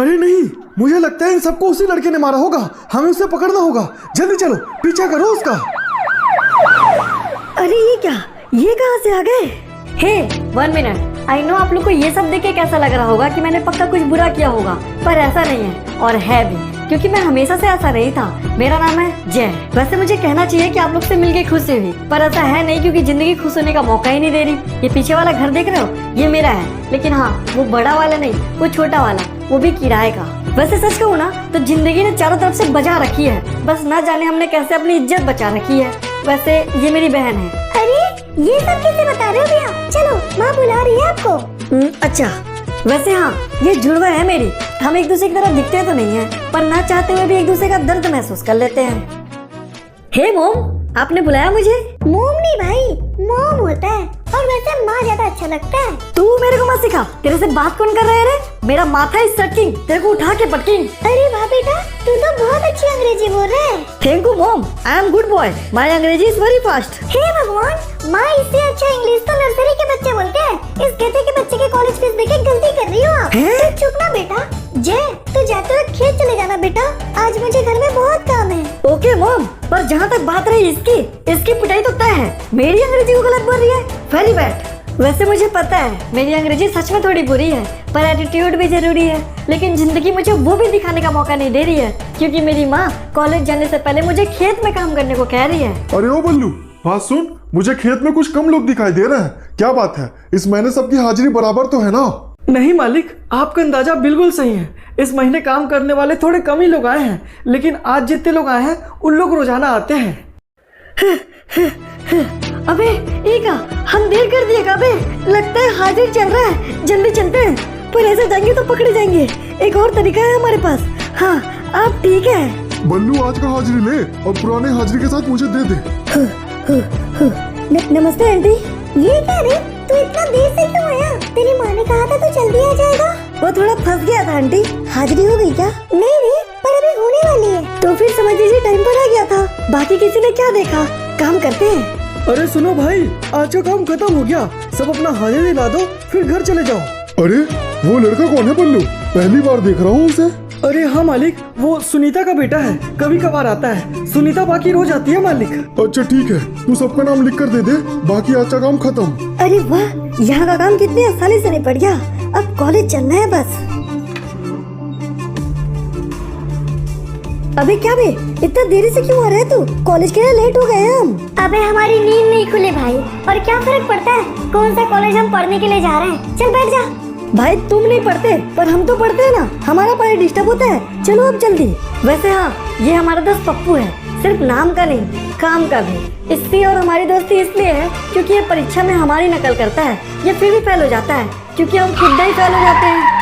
अरे नहीं, मुझे लगता है इन सबको उसी लड़के ने मारा होगा। हमें उसे पकड़ना होगा। जल्दी चलो, पीछा करो उसका। अरे ये कहाँ से आ गए? हे 1 मिनट, आई नो आप लोग को ये सब देख के कैसा लग रहा होगा कि मैंने पक्का कुछ बुरा किया होगा, पर ऐसा नहीं है, और है भी, क्योंकि मैं हमेशा से ऐसा नहीं था। मेरा नाम है जय। वैसे मुझे कहना चाहिए कि आप लोग से मिलके खुशी हुई, पर ऐसा है नहीं, क्योंकि जिंदगी खुश होने का मौका ही नहीं दे रही। ये पीछे वाला घर देख रहे हो, ये मेरा है, लेकिन हाँ, वो बड़ा वाला नहीं, वो छोटा वाला, वो भी किराए का। वैसे सच कहूँ ना तो जिंदगी ने चारों तरफ से बचा रखी है, बस ना जाने हमने कैसे अपनी इज्जत बचा रखी है। वैसे ये मेरी बहन है। अरे ये सब कैसे बता रहे हो भैया? चलो माँ बुला रही है आपको। अच्छा, वैसे हाँ, ये जुड़वा है मेरी। हम एक दूसरे की तरह दिखते तो नहीं है, पर ना चाहते हुए भी एक दूसरे का दर्द महसूस कर लेते हैं। हे मोम, आपने बुलाया मुझे? मोम नहीं भाई, मोम होता है, और वैसे माँ ज्यादा अच्छा लगता है। तू मेरे को मत सिखा। तेरे से बात कौन कर रहा है रे? मेरा माथा इज सर्किंग, तेरे को उठा के पटकिंग। अरे वाह बेटा, तू तो बहुत अच्छी अंग्रेजी बोल रहा है। Thank you mom, I am good boy, my अंग्रेजी इज वेरी फास्ट। हे भगवान, माँ इससे अच्छा इंग्लिश तो नर्सरी के बच्चे बोलते हैं। इस कहते के बच्चे के कॉलेज फीस देके गलती कर रही हो आप। तो चुप ना बेटा। जय, तू जाते हुए खेत चले जाना बेटा, आज मुझे घर में बहुत काम है। ओके मॉम, पर जहाँ तक बात रही इसकी पिटाई तो तय है। मेरी अंग्रेजी को गलत बोल रही है, वेरी बैड। वैसे मुझे पता है मेरी अंग्रेजी सच में थोड़ी बुरी है, पर एटीट्यूड भी जरूरी है। लेकिन जिंदगी मुझे वो भी दिखाने का मौका नहीं दे रही है, क्योंकि मेरी माँ कॉलेज जाने से पहले मुझे खेत में काम करने को कह रही है। अरे ओ बल्लू, बात सुन, मुझे खेत में कुछ कम लोग दिखाई दे रहे हैं। क्या बात है? इस महीने सबकी हाजिरी बराबर तो है ना? नहीं मालिक, आपका अंदाजा बिल्कुल सही है। इस महीने काम करने वाले थोड़े कम ही लोग आए हैं, लेकिन आज जितने लोग आए हैं उन लोग रोजाना आते हैं। अबे ईका, हम देर कर दिए का बे? लगता है हाजिर चल रहा है, जल्दी चलते हैं। पर ऐसे जाएंगे तो पकड़े जाएंगे। एक और तरीका है हमारे पास। हाँ, आप ठीक है? बल्लू, आज का हाजिरी ले और पुराने हाजिरी के साथ मुझे दे दे। नमस्ते आंटी। ये क्या रे, तू इतना देर से क्यों आया? तेरी माँ ने कहा था तू जल्दी आ जाएगा। वो थोड़ा फंस गया था आंटी। हाजिरी हो गई क्या? नहीं रे, पर अभी होने वाली है। तो फिर समझ लीजिए टाइम पर आ गया था। बाकी किसी ने क्या देखा? काम करते हैं। अरे सुनो भाई, आज का काम खत्म हो गया, सब अपना हाजिरी ला दो, फिर घर चले जाओ। अरे वो लड़का कौन है बल्लू? पहली बार देख रहा हूँ उसे। अरे हाँ मालिक, वो सुनीता का बेटा है, कभी कभार आता है। सुनीता बाकी रोज आती है मालिक। अच्छा ठीक है, तू सबका नाम लिख कर दे दे, बाकी आज का काम खत्म। अरे वाह, यहाँ का काम कितनी आसानी से निपट गया। अब कॉलेज चलना है बस। अबे क्या बे, इतना देरी से क्यों आ रहा है तू? कॉलेज के लिए लेट हो गए हम। अबे हमारी नींद नहीं खुली भाई, और क्या फर्क पड़ता है कौन सा कॉलेज हम पढ़ने के लिए जा रहे हैं। चल बैठ जा। भाई तुम नहीं पढ़ते, पर हम तो पढ़ते हैं ना, हमारा पढ़ाई डिस्टर्ब होता है। चलो अब जल्दी। वैसे हाँ, ये हमारा दोस्त पप्पू है, सिर्फ नाम का नहीं, काम का भी। इसकी और हमारी दोस्ती इसलिए है क्योंकि ये परीक्षा में हमारी नकल करता है। ये फिर भी फेल हो जाता है, क्योंकि हम खुद ही फेल हो जाते हैं।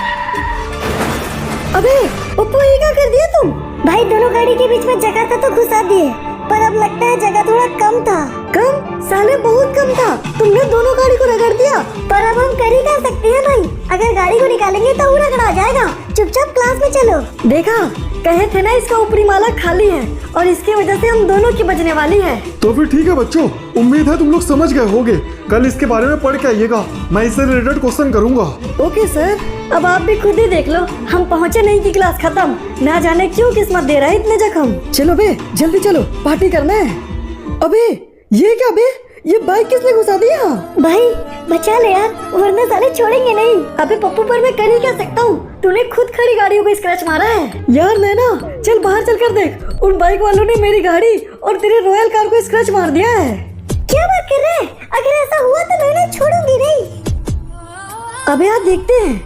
अबे पप्पू, ये क्या कर दिया तुम? भाई दोनों गाड़ी के बीच में जगह था तो घुसा दिए, पर अब लगता है जगह थोड़ा कम था। कम? साले बहुत कम था, तुमने दोनों गाड़ी को रगड़ दिया। पर अब हम कर ही क्या सकते हैं भाई, अगर गाड़ी को निकालेंगे तो वो रगड़ा जाएगा। चुपचाप क्लास में चलो। देखा, कहे थे ना इसका ऊपरी माला खाली है, और इसकी वजह से हम दोनों की बचने वाली है। तो फिर ठीक है बच्चों, उम्मीद है तुम लोग समझ गए होगे। कल इसके बारे में पढ़ के आइएगा, मैं इससे रिलेटेड क्वेश्चन करूंगा। ओके सर, अब आप भी खुद ही देख लो, हम पहुँचे नहीं की क्लास खत्म। ना जाने क्यों किस्मत दे रहा है इतने जख्म। चलो बे, जल्दी चलो, पार्टी करना है। अबे ये क्या बे, ये बाइक किसने घुसा दिया? भाई बचा ले यार, वरना साले छोड़ेंगे नहीं। अबे पप्पू, पर मैं कर ही क्या सकता हूँ? तूने खुद खड़ी गाड़ियों को स्क्रैच मारा है। यार नैना, चल बाहर चल कर देख, उन बाइक वालों ने मेरी गाड़ी और तेरे रॉयल कार को स्क्रैच मार दिया है। क्या बात कर रहे हैं? अगर ऐसा हुआ तो मैं ना छोड़ूंगी नहीं। अबे यार देखते हैं,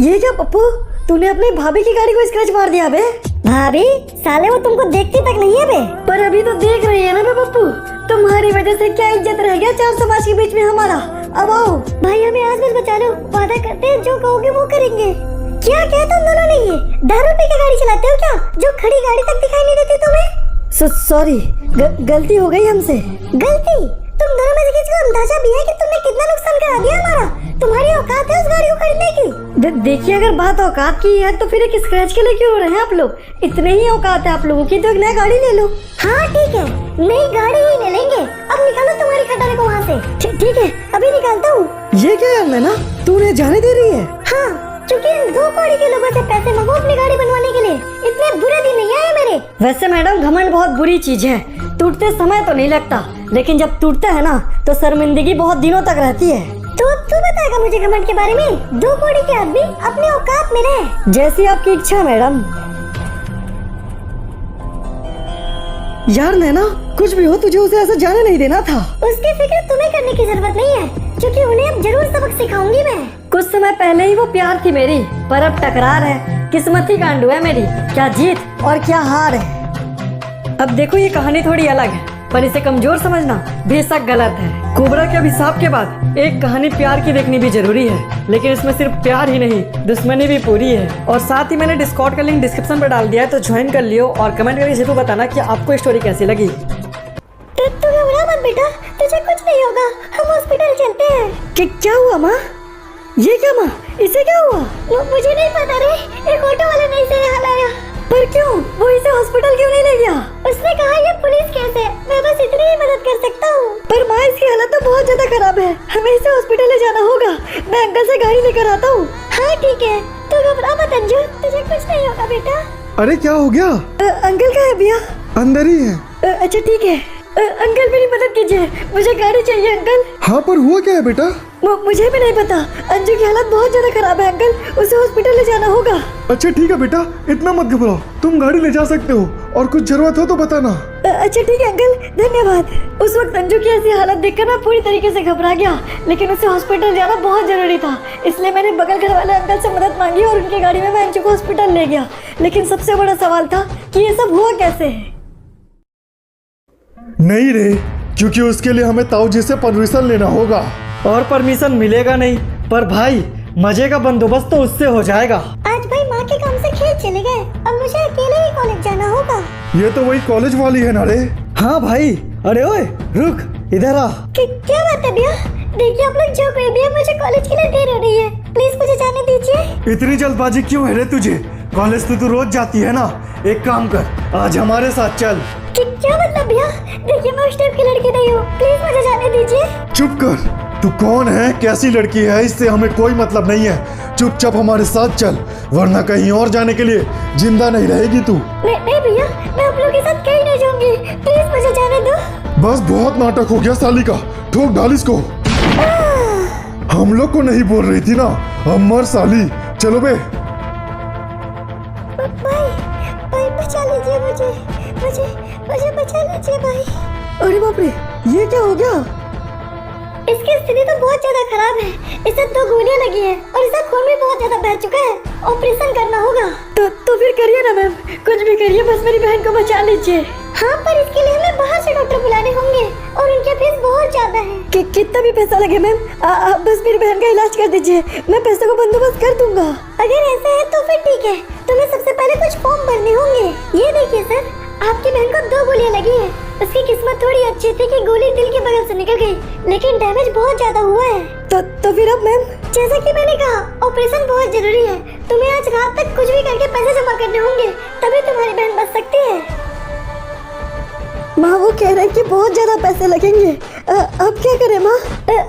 ये क्या पप्पू, तूने अपनी भाभी की गाड़ी को स्क्रैच मार दिया बे? भाभी? साले वो तुमको देखती तक नहीं है बे। पर अभी तो देख रही है ना बे पप्पू, तुम्हारी वजह से क्या इज्जत रह गया चार समाज के बीच में हमारा। अब आओ भाई, हमें आज बस बचा लो, वादा करते हैं जो कहोगे वो करेंगे। क्या क्या तुम दोनों ने ये दारू पी के गाड़ी चलाते हो क्या, जो खड़ी गाड़ी तक दिखाई नहीं देती तुम्हें? सॉरी, गलती हो गई हमसे। गलती? तुम दोनों में से किसी को अंदाजा भी है कि तुमने कितना नुकसान करा दिया हमारा? तुम्हारी औकात है उस गाड़ी को खरीदने की? देखिए, अगर बात औकात की है तो फिर एक स्क्रैच के लिए क्यों हो रहे हैं आप लोग? इतने ही औकात है आप लोगों की तो एक नया गाड़ी ले लो। हाँ ठीक है, नई गाड़ी ही ले लेंगे। अब निकालो तुम्हारी खटारे को वहाँ से। ठीक है, अभी निकालता हूँ। ये क्या यार नैना, तू उन्हें जाने दे रही है? हाँ, क्योंकि इन दो कौड़ी के लोगों से पैसे मंगो अपनी वैसे मैडम घमंड बहुत बुरी चीज है। टूटते समय तो नहीं लगता, लेकिन जब टूटता है ना तो शर्मिंदगी बहुत दिनों तक रहती है। तो तू बताएगा मुझे घमंड के बारे में? 2 कौड़ी के आदमी अपने औकात में रहे। जैसी आपकी इच्छा मैडम। यार नैना, कुछ भी हो तुझे उसे ऐसा जाने नहीं देना था। उसकी फिक्र तुम्हें करने की जरूरत नहीं है, क्योंकि उन्हें अब जरूर सबक सिखाऊंगी मैं। कुछ समय पहले ही वो प्यार थी मेरी, पर अब टकरार है। किस्मत ही कांडू है मेरी, क्या जीत और क्या हार है। अब देखो ये कहानी थोड़ी अलग है, पर इसे कमजोर समझना बेशक गलत है। कोबरा के अभिशाप के बाद एक कहानी प्यार की देखनी भी जरूरी है, लेकिन इसमें सिर्फ प्यार ही नहीं, दुश्मनी भी पूरी है। और साथ ही मैंने डिस्कॉर्ड का लिंक डिस्क्रिप्शन पर डाल दिया है, तो ज्वाइन कर लियो और कमेंट करके जरूर बताना कि आपको स्टोरी कैसी लगी। तू घबरा मत बेटा, तुझे कुछ नहीं होगा। हम हॉस्पिटल चलते हैं। क्या हुआ माँ? ये क्या माँ, इसे क्या हुआ? मुझे नहीं पता रे, एक ऑटो वाला नहीं से यहाँ लाया। पर क्यों? वो इसे हॉस्पिटल क्यों नहीं ले गया? उसने कहा ये पुलिस केस है, मैं बस इतनी ही मदद कर सकता हूँ। पर माँ इसकी हालत तो बहुत ज्यादा खराब है, हमें इसे हॉस्पिटल ले जाना होगा। मैं अंकल से गाड़ी लेकर आता हूँ। हाँ ठीक है, तू घबरा मत अंजू, तुझे कुछ नहीं होगा बेटा। अरे क्या हो गया? अंकल कहाँ है भैया? अंदर ही है। अच्छा ठीक है। अंकल मेरी मदद कीजिए, मुझे गाड़ी चाहिए अंकल। हाँ पर हुआ क्या है बेटा? मुझे भी नहीं पता, अंजू की हालत बहुत ज्यादा खराब है अंकल, उसे हॉस्पिटल ले जाना होगा। अच्छा ठीक है बेटा, इतना मत घबराओ, तुम गाड़ी ले जा सकते हो, और कुछ जरूरत हो तो बताना। अच्छा ठीक है अंकल, धन्यवाद। उस वक्त अंजू की ऐसी हालत देखकर मैं पूरी तरीके से घबरा गया, लेकिन उसे हॉस्पिटल जाना बहुत जरूरी था, इसलिए मैंने बगल घर वाले अंकल से मदद मांगी और उनकी गाड़ी में मैं अंजू को हॉस्पिटल ले गया। लेकिन सबसे बड़ा सवाल था कि ये सब हुआ कैसे। नहीं रे, क्योंकि उसके लिए हमें ताऊ जी से परमिशन लेना होगा। और परमिशन मिलेगा नहीं, पर भाई मजे का बंदोबस्त तो उससे हो जाएगा। आज भाई माँ के काम से खेत चले गए, अब मुझे अकेले ही कॉलेज जाना होगा। ये तो वही कॉलेज वाली है ना रे? हाँ भाई, अरे ओए रुक, इधर आ। क्या बात है भैया? देखिए आप लोग जो कोई भी है, मुझे कॉलेज के लिए देर हो रही है, प्लीज मुझे जाने दीजिए। इतनी जल्दबाजी क्यों है रे तुझे? कॉलेज तो तू रोज जाती है ना। एक काम कर, आज हमारे साथ चल। क्या मतलब भैया? देखिए मैं उस टाइप की लड़की नहीं हूँ, प्लीज मुझे जाने दीजिए। चुप कर, तू कौन है, कैसी लड़की है, इससे हमें कोई मतलब नहीं है। चुपचाप हमारे साथ चल, वरना कहीं और जाने के लिए जिंदा नहीं रहेगी तू। नहीं भैया, मैं आप लोगों के साथ कहीं नहीं जाऊंगी, प्लीज मुझे जाने दो। बस बहुत नाटक हो गया साली का, ठोक डाल इसको। हम लोग को नहीं बोल रही थी ना, हम मर साली। चलो बे। भाई बचा लीजिए मुझे बचा लीजिए भाई। अरे बाप रे, ये क्या हो गया? इसकी स्थिति तो बहुत ज्यादा खराब है, इसे 2 गोलियां लगी हैं और इसका खून भी बहुत ज्यादा बह चुका है, ऑपरेशन करना होगा। तो फिर करिए ना मैम, कुछ भी करिए, बस मेरी बहन को बचा लीजिए। हाँ पर इसके लिए हमें बाहर से डॉक्टर बुलाने होंगे और उनके फीस बहुत ज्यादा है। कितना भी पैसा लगे मैम, आप बस मेरी बहन का इलाज कर दीजिए, मैं पैसे को बंदोबस्त कर दूंगा। अगर ऐसा है तो फिर ठीक है, तुम्हें सबसे पहले कुछ फॉर्म भरने होंगे। ये देखिए सर, आपकी बहन को 2 गोलियां लगी है। उसकी किस्मत थोड़ी अच्छी थी कि गोली दिल के बगल से निकल गई, लेकिन डैमेज बहुत ज्यादा हुआ है। तो फिर अब मैम? जैसा कि मैंने कहा, ऑपरेशन बहुत जरूरी है। तुम्हें आज रात तक कुछ भी करके पैसे जमा करने होंगे, तभी तुम्हारी बहन बच सकती है। माँ वो कह रहे हैं कि बहुत ज्यादा पैसे लगेंगे, अब क्या करें माँ?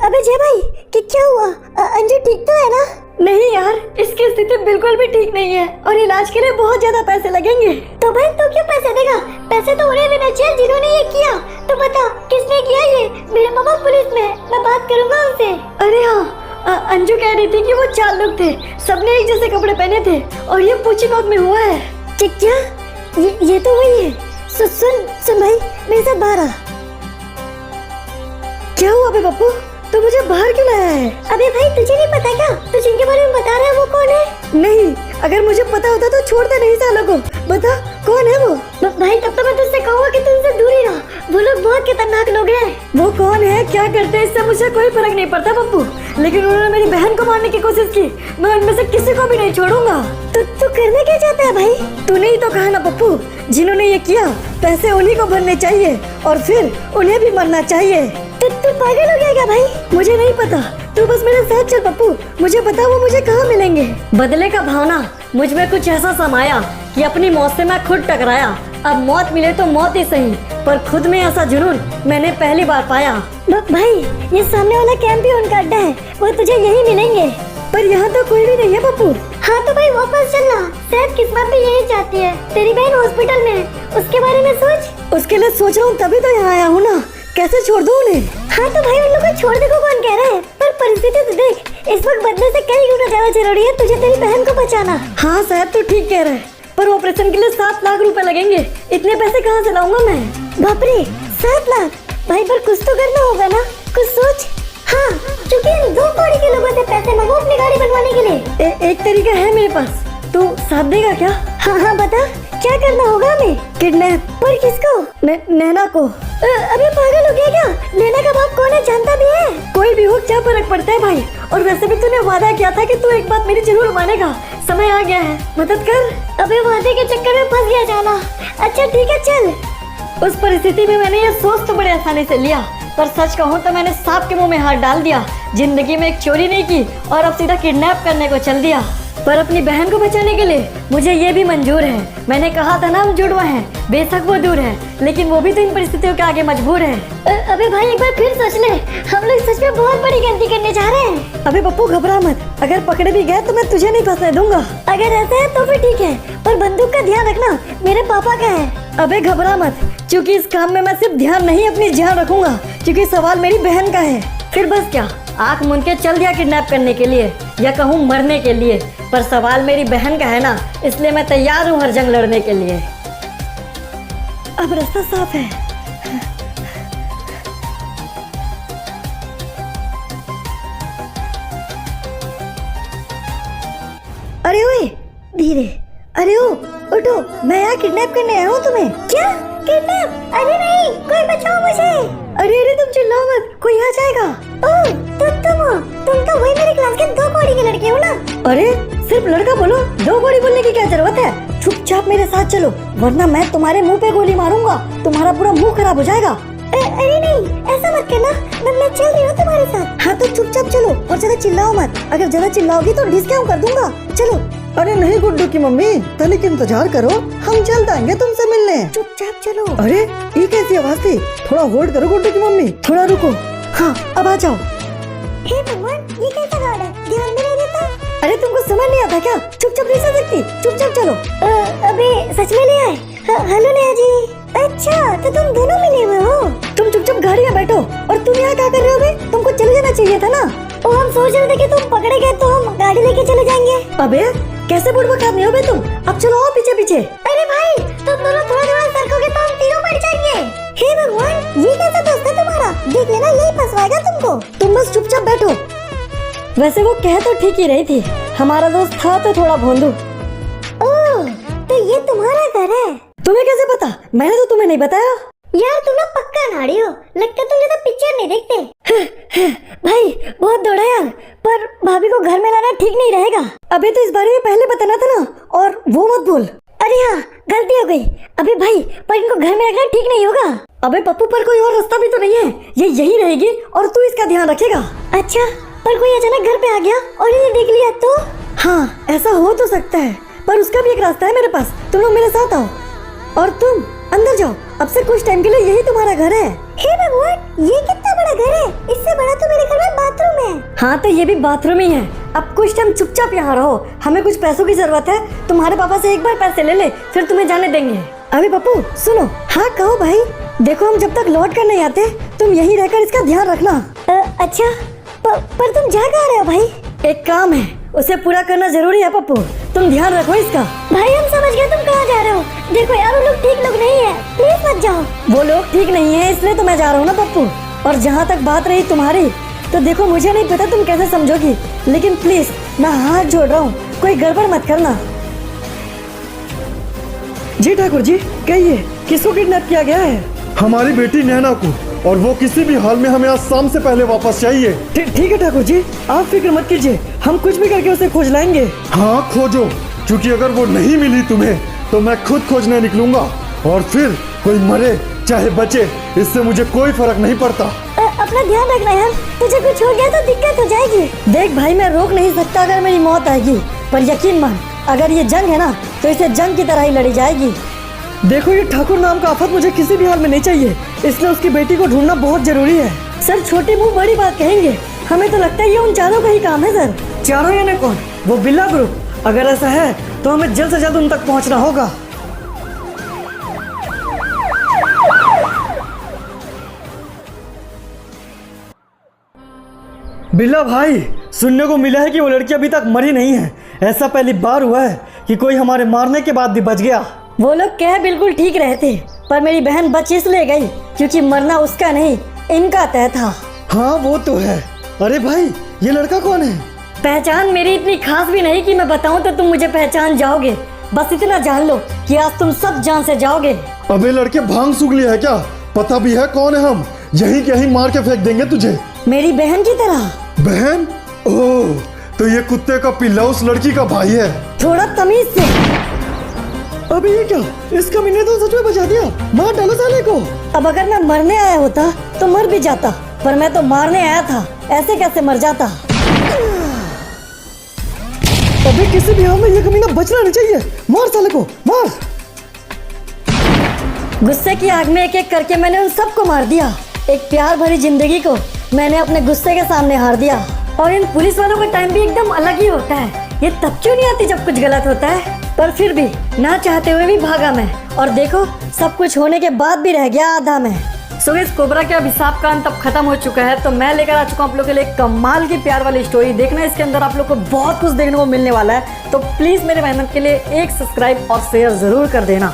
अबे जय भाई, कि क्या हुआ? अंजू ठीक तो है ना? नहीं यार, इसकी स्थिति बिल्कुल भी ठीक नहीं है और इलाज के लिए बहुत ज्यादा पैसे लगेंगे। तो भाई तू क्यों पैसे देगा? पैसे तो उन्हें देना चाहिए जिन्होंने ये किया। तो बता किसने किया ये? मेरे मामा पुलिस में, मैं बात करूंगा उनसे। अरे हाँ, अंजू कह रही थी कि वो 4 लोग थे, सबने एक जैसे कपड़े पहने थे और ये पूछीबाग में हुआ है। क्या? ये तो वही है। सुन भाई, मेरे साथ बाहर आ। क्या हुआ बे पप्पू, तो मुझे बाहर क्यों लाया है? अबे भाई तुझे नहीं पता क्या? तू जिनके बारे में बता रहा है वो कौन है? नहीं, अगर मुझे पता होता तो छोड़ता नहीं सालों को। बता कौन है वो? भाई तब तो मैं तुझसे कहूँगा कि तुमसे दूरी रहो, वो लोग बहुत खतरनाक लोग हैं। वो कौन है, क्या करते हैं, इससे मुझे कोई फर्क नहीं पड़ता पप्पू, लेकिन उन्होंने मेरी बहन को मारने की कोशिश की, मैं उनमें से किसी को भी नहीं छोड़ूंगा। तो तू करना क्या चाहता है भाई? तूने ही तो कहा ना पप्पू, जिन्होंने ये किया पैसे उन्हीं को भरने चाहिए और फिर उन्हें भी मरना चाहिए। तू पागल हो गया क्या भाई? मुझे नहीं पता, तू बस मेरे साथ चल पप्पू, मुझे बता वो मुझे कहाँ मिलेंगे। बदले का भावना मुझ में कुछ ऐसा समाया कि अपनी मौत से मैं खुद टकराया। अब मौत मिले तो मौत ही सही, पर खुद में ऐसा जुनून मैंने पहली बार पाया। भाई ये सामने वाला कैंप ही उनका अड्डा है, वो तुझे यही मिलेंगे। पर यहाँ तो कोई भी नहीं है पप्पू। हाँ तो भाई वापस चलना, शायद किस्मत भी यही चाहती है। तेरी बहन हॉस्पिटल में है, उसके बारे में सोच। उसके लिए सोच रहा हूँ, तभी तो यहाँ आया हूँ ना। कैसे छोड़ दूँ उन्हें? हाँ तो भाई उन लोगों को छोड़ दे को कौन कह रहा है, पर परिस्थिति तो देख, इस वक्त बदले से कई गुना ज्यादा जरूरी है तुझे तेरी बहन को बचाना। हाँ शायद तो ठीक कह रहे हैं, पर ऑपरेशन के लिए 7 लाख रुपए लगेंगे। इतने पैसे कहाँ से लाऊंगा मैं? बाप रे 7 लाख भाई, पर कुछ तो करना होगा ना, कुछ सोच। हाँ क्योंकि इन 2 कौड़ी के लोगों से पैसे मांगो अपनी गाड़ी बनवाने के लिए। एक तरीका है मेरे पास, तू साथ देगा क्या? हाँ बता, क्या करना होगा हमें? किडनैप। पर किसको? नैना को। अबे पागल हो गया क्या? नैना का बाप कौन है जानता भी है? कोई भी हो, क्या फर्क पड़ता है भाई। और वैसे भी तूने वादा किया था कि तू एक बात मेरी जरूर मानेगा। समय आ गया है, मदद कर। अबे वादे के चक्कर में फंस गया जाना। अच्छा ठीक है चल। उस परिस्थिति में मैंने ये सोच तो बड़े आसानी से लिया, पर सच कहूँ तो मैंने सांप के मुंह में हाथ डाल दिया। जिंदगी में एक चोरी नहीं की और अब सीधा किडनैप करने को चल दिया। पर अपनी बहन को बचाने के लिए मुझे ये भी मंजूर है। मैंने कहा था ना हम जुड़वा हैं, बेशक वो दूर है, लेकिन वो भी तो इन परिस्थितियों के आगे मजबूर है। अबे भाई एक बार फिर सोच ले, हम लोग सच में बहुत बड़ी गलती करने जा रहे हैं। अबे पप्पू घबरा मत, अगर पकड़े भी गए तो मैं तुझे नहीं फंसने दूंगा। अगर ऐसा है तो फिर ठीक है, पर बंदूक का ध्यान रखना, मेरे पापा का है। अबे घबरा मत, क्योंकि इस काम में मैं सिर्फ ध्यान नहीं अपनी जान रखूंगा, क्योंकि सवाल मेरी बहन का है। फिर बस क्या, आंख मूंद के चल दिया किडनैप करने के लिए, या कहूँ मरने के लिए। पर सवाल मेरी बहन का है ना, इसलिए मैं तैयार हूँ हर जंग लड़ने के लिए। अब रास्ता साफ है। अरे ओए धीरे, अरे ओ उठो, मैं यहाँ किडनैप करने आया हूँ तुम्हें। क्या किडनैप? अरे नहीं, कोई बचाओ मुझे। अरे तुम चिल्लाओ मत, कोई आ जाएगा। ओह तुम तो वही मेरी क्लास के 2 कौड़ी की लड़की हो ना? अरे सिर्फ लड़का बोलो, 2 कौड़ी बोलने की क्या जरूरत है? चुपचाप मेरे साथ चलो, वरना मैं तुम्हारे मुंह पे गोली मारूंगा, तुम्हारा पूरा मुंह खराब हो जाएगा। अरे नहीं, ऐसा मत करना, मैं चल रही हूँ तुम्हारे साथ। हाँ तो चुपचाप चलो और ज्यादा चिल्लाओ मत, अगर ज्यादा चिल्लाओगी तो डिस्काउंट कर दूंगा। चलो। अरे नहीं गुड्डू की मम्मी, तनिक इंतजार करो, हम जल्द आएंगे तुमसे मिलने। चुपचाप चलो। अरे ये कैसी आवाज थी? थोड़ा होल्ड करो गुड्डू की मम्मी। थोड़ा रुको। हाँ अब आ जाओ। हे भगवान, ये कैसा गार्ड है, ध्यान में नहीं देता। अरे तुमको समझ नहीं आता क्या? चुपचाप नहीं सो सकती, चुपचाप चलो। अबे सच में ले आए? हेलो नेहा जी। अच्छा तो तुम दोनों मिले हुए हो? तुम चुपचाप गाड़ी में बैठो। और तुम यहाँ क्या कर रहे हो बे? तुमको चले जाना चाहिए था ना। ओ हम सोच रहे थे कि तुम पकड़े गए तो हम गाड़ी लेके चले जाएंगे। अबे कैसे बुड़बक आदमी हो बे तुम? अब चलो आओ पीछे पीछे। अरे भाई तुम दोनों थोड़ा सरकोगे तो हम तीनों पड़ जाएंगे। हे भगवान, ये कैसा दोस्त है तुम्हारा? देख लेना यही फंसवाएगा तुमको। तुम बस चुपचाप बैठो। वैसे वो कह तो ठीक ही रही थी, हमारा दोस्त था तो थोड़ा भोंदू। ओह तो ये तुम्हारा घर है? तुम्हें कैसे पता? मैंने तो तुम्हें नहीं बताया। यार तुम ना पक्का नाड़ी हो, लगता तुम ज्यादा पिक्चर नहीं देखते। भाई बहुत दौड़ा यार, पर भाभी को घर में लाना ठीक नहीं रहेगा। अबे तो इस बारे में पहले बताना था ना, और वो मत बोल। अरे हाँ गलती हो गई। अबे भाई पर इनको घर में रखना ठीक नहीं होगा। अबे पप्पू पर कोई और रास्ता भी तो नहीं है, ये यही रहेगी और तू इसका ध्यान रखेगा। अच्छा पर कोई अचानक घर पे आ गया और इन्हें देख लिया तो? हाँ ऐसा हो तो सकता है, पर उसका भी एक रास्ता है मेरे पास। तुम लोग मेरे साथ आओ और तुम अंदर जाओ। अब से कुछ टाइम के लिए यही तुम्हारा घर है। हे भगवान, ये कितना बड़ा घर है, इससे बड़ा तो मेरे घर में बाथरूम है। हाँ तो ये भी बाथरूम ही है। अब कुछ टाइम चुपचाप यहाँ रहो, हमें कुछ पैसों की जरूरत है। तुम्हारे पापा से एक बार पैसे ले ले, फिर तुम्हें जाने देंगे। अभी पप्पू सुनो। हाँ कहो भाई। देखो हम जब तक लौट कर नहीं आते, तुम यहीं रहकर इसका ध्यान रखना। अच्छा पर तुम जा कहाँ रहे हो भाई? एक काम है, उसे पूरा करना जरूरी है पप्पू, तुम ध्यान रखो इसका। भाई हम समझ गए तुम कहाँ जा रहे हो। देखो यार वो लोग ठीक लोग नहीं है, प्लीज मत जाओ। वो लोग ठीक नहीं है इसलिए तो मैं जा रहा हूँ ना पप्पू। और जहाँ तक बात रही तुम्हारी, तो देखो मुझे नहीं पता तुम कैसे समझोगी, लेकिन प्लीज मैं हाथ जोड़ रहा हूँ, कोई गड़बड़ मत करना। जी ठाकुर जी, कहिए किसको किडनैप किया गया है? हमारी बेटी नैना को, और वो किसी भी हाल में हमें आज शाम से पहले वापस चाहिए। ठीक है ठाकुर जी, आप फिक्र मत कीजिए, हम कुछ भी करके उसे खोज लाएंगे। हाँ खोजो, क्योंकि अगर वो नहीं मिली तुम्हें तो मैं खुद खोजने निकलूंगा, और फिर कोई मरे चाहे बचे, इससे मुझे कोई फर्क नहीं पड़ता। अपना ध्यान रखना यार, तुझे कुछ हो गया तो दिक्कत हो जाएगी। देख भाई मैं रोक नहीं सकता अगर मेरी मौत आएगी, पर यकीन मान अगर ये जंग है ना तो इसे जंग की तरह ही लड़ी जाएगी। देखो ये ठाकुर नाम का आफत मुझे किसी भी हाल में नहीं चाहिए, इसलिए उसकी बेटी को ढूंढना बहुत जरूरी है। सर छोटे मुंह बड़ी बात कहेंगे, हमें तो लगता है ये उन चारों का ही काम है सर। चारों यानी कौन? वो बिल्ला ग्रुप, अगर ऐसा है तो हमें जल्द से जल्द उन तक पहुंचना होगा। बिल्ला भाई, सुनने को मिला है कि वो लड़की अभी तक मरी नहीं है। ऐसा पहली बार हुआ है कि कोई हमारे मारने के बाद भी बच गया। वो लोग कह बिल्कुल ठीक रहे थे, पर मेरी बहन बच इसलिए गई क्योंकि मरना उसका नहीं इनका तय था। हाँ वो तो है। अरे भाई, ये लड़का कौन है? पहचान मेरी इतनी खास भी नहीं कि मैं बताऊं तो तुम मुझे पहचान जाओगे। बस इतना जान लो कि आज तुम सब जान से जाओगे। अबे लड़के, भांग सूख लिया है क्या? पता भी है कौन है हम? यहीं के यहीं मार के फेंक देंगे तुझे। मेरी बहन की तरह। बहन? ओह, तो ये कुत्ते का पिल्ला उस लड़की का भाई है। थोड़ा तमीज से। अबे ये क्या? इस कमीने तो सच में बचा दिया। मार डालो साले को। अब अगर मैं मरने आया होता तो मर भी जाता, पर मैं तो मारने आया था। ऐसे कैसे मर जाता? अबे किसी भी हाल में ये कमीना बचना नहीं चाहिए। मार साले को, मार। गुस्से की आग में एक एक करके मैंने उन सबको मार दिया। एक प्यार भरी जिंदगी को मैंने अपने गुस्से के सामने हार दिया। और इन पुलिस वालों का टाइम भी एकदम अलग ही होता है। ये तब क्यों नहीं आती जब कुछ गलत होता है? पर फिर भी ना चाहते हुए भी भागा मैं, और देखो सब कुछ होने के बाद भी रह गया आधा मैं। सो इस कोबरा के अभिशाप का अंत अब खत्म हो चुका है, तो मैं लेकर आ चुका हूँ आप लोग के लिए एक कमाल की प्यार वाली स्टोरी। देखना इसके अंदर आप लोग को बहुत कुछ देखने को मिलने वाला है। तो प्लीज मेरे मेहनत के लिए एक सब्सक्राइब और शेयर जरूर कर देना।